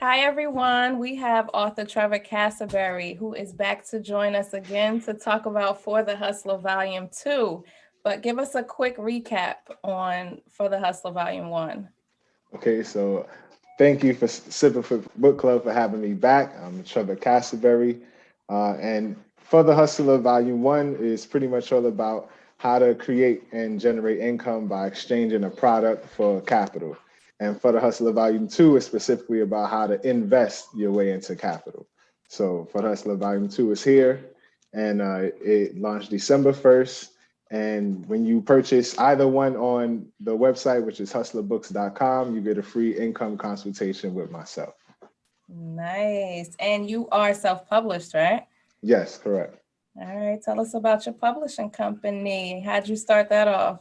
Hi, everyone. We have author Trevor Cassaberry, who is back to join us again to talk about For the Hustler Volume 2. But give us a quick recap on For the Hustler Volume 1. Okay, so thank you for Sipping for Book Club for having me back. I'm Trevor Cassaberry, and For the Hustler Volume 1 is pretty much all about how to create and generate income by exchanging a product for capital. And For the Hustler Volume 2 is specifically about how to invest your way into capital. So For the Hustler Volume 2 is here, and it launched December 1st. And when you purchase either one on the website, which is hustlerbooks.com, you get a free income consultation with myself. Nice. And you are self-published, right? Yes, correct. All right. Tell us about your publishing company. How'd you start that off?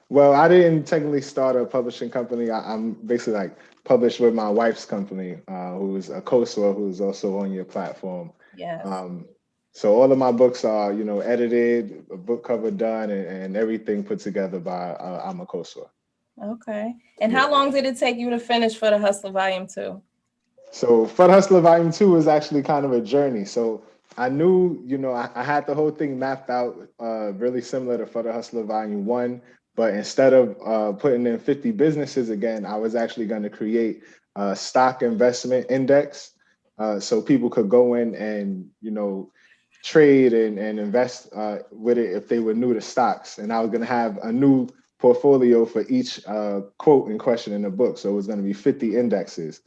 Well, I didn't technically start a publishing company. I'm basically like published with my wife's company, who's a co-author who's also on your platform. Yes. Um, so all of my books are, edited, a book cover done, and everything put together by I'm a co-author. Okay. And Yeah. how long did it take you to finish For the Hustler Volume 2? So Fun Hustler Volume 2 was actually kind of a journey. So I knew, I had the whole thing mapped out, really similar to Fun Hustler Volume 1. But instead of putting in 50 businesses again, I was actually going to create a stock investment index, so people could go in and, trade and invest with it if they were new to stocks. And I was going to have a new portfolio for each quote in question in the book. So it was going to be 50 indexes.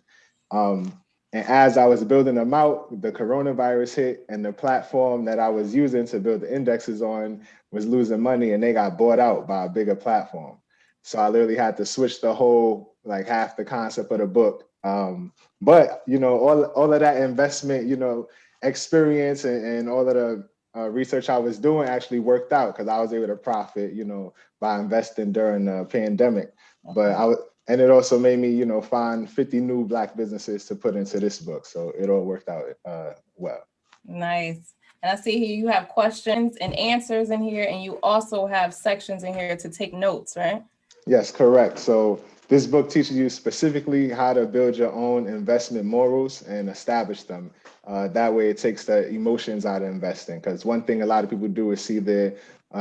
Um, and as I was building them out, the coronavirus hit, and the platform that I was using to build the indexes on was losing money, and they got bought out by a bigger platform. So I literally had to switch the whole, like half the concept of the book. But all of that investment, experience and all of the research I was doing actually worked out because I was able to profit, by investing during the pandemic. But Okay. and it also made me, find 50 new Black businesses to put into this book. So it all worked out well. Nice. And I see here you have questions and answers in here, and you also have sections in here to take notes, right? Yes, correct. So this book teaches you specifically how to build your own investment morals and establish them. That way, it takes the emotions out of investing. Because one thing a lot of people do is see the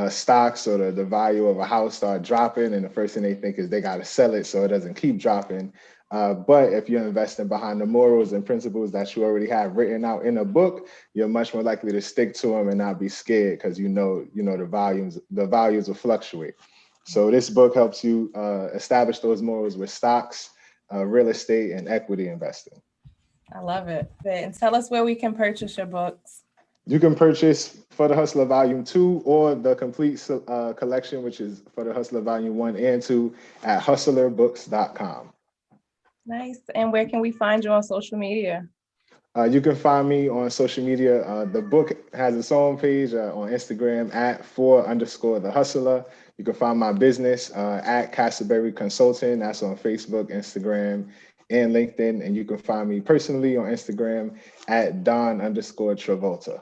stocks or the value of a house start dropping, and the first thing they think is they got to sell it so it doesn't keep dropping. But if you're investing behind the morals and principles that you already have written out in a book, you're much more likely to stick to them and not be scared because the values will fluctuate. So this book helps you establish those morals with stocks, real estate, and equity investing. I love it. And tell us where we can purchase your books. You can purchase For the Hustler Volume 2 or the complete collection, which is For the Hustler Volume 1 and 2 at hustlerbooks.com. Nice. And where can we find you on social media? You can find me on social media. The book has its own page on Instagram at @4_the hustler. You can find my business at Cassaberry Consulting. That's on Facebook, Instagram, and LinkedIn. And you can find me personally on Instagram at Don_Travolta.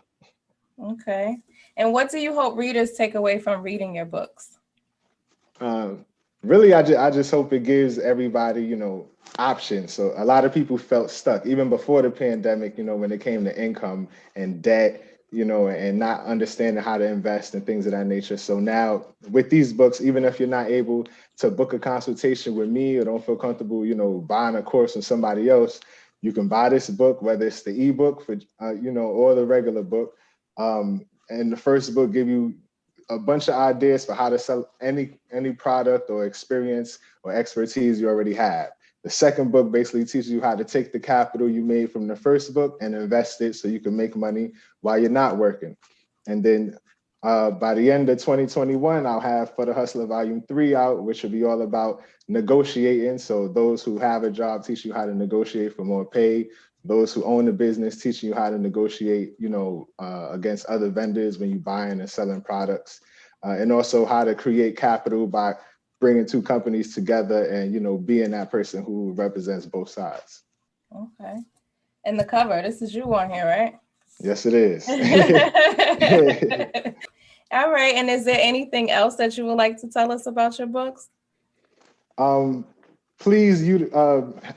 Okay. And what do you hope readers take away from reading your books? Um, Really, I just hope it gives everybody, options. So a lot of people felt stuck even before the pandemic, when it came to income and debt, and not understanding how to invest and things of that nature. So now with these books, even if you're not able to book a consultation with me or don't feel comfortable, buying a course from somebody else, you can buy this book, whether it's the ebook for, or the regular book. And the first book give you a bunch of ideas for how to sell any product or experience or expertise you already have. The second book basically teaches you how to take the capital you made from the first book and invest it so you can make money while you're not working. And then by the end of 2021, I'll have For the Hustler Volume 3 out, which will be all about negotiating. So those who have a job teach you how to negotiate for more pay. Those who own a business teaching you how to negotiate, against other vendors when you're buying and selling products, and also how to create capital by bringing two companies together and, being that person who represents both sides. Okay. And the cover, this is you on here, right? Yes, it is. All right. And is there anything else that you would like to tell us about your books? um, please you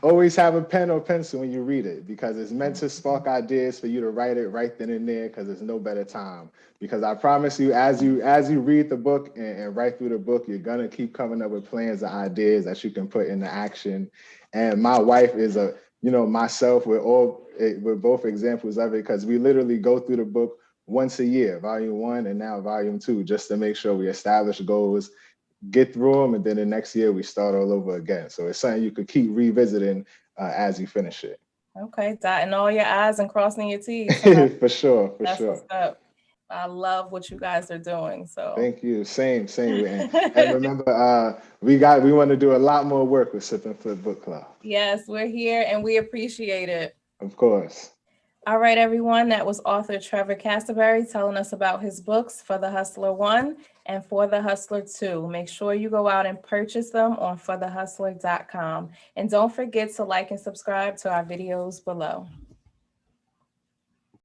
always have a pen or pencil when you read it, because it's meant to spark ideas for you to write it right then and there, because there's no better time. Because I promise you, as you read the book and write through the book, you're gonna keep coming up with plans and ideas that you can put into action. And my wife is a, myself, we're both examples of it, because we literally go through the book once a year, volume one and now volume two, just to make sure we establish goals, get through them, and then the next year we start all over again. So it's something you could keep revisiting as you finish it. Okay, dotting all your I's and crossing your T's. So For sure, for that's sure. what's up. I love what you guys are doing. So Thank you. Same. And remember, we want to do a lot more work with Sip and Flip Book Club. yes, we're here and we appreciate it. Of course. All right, everyone. That was author Trevor Cassaberry telling us about his books, For the Hustler 1 and For the Hustler 2. Make sure you go out and purchase them on forthehustler.com. And don't forget to like and subscribe to our videos below.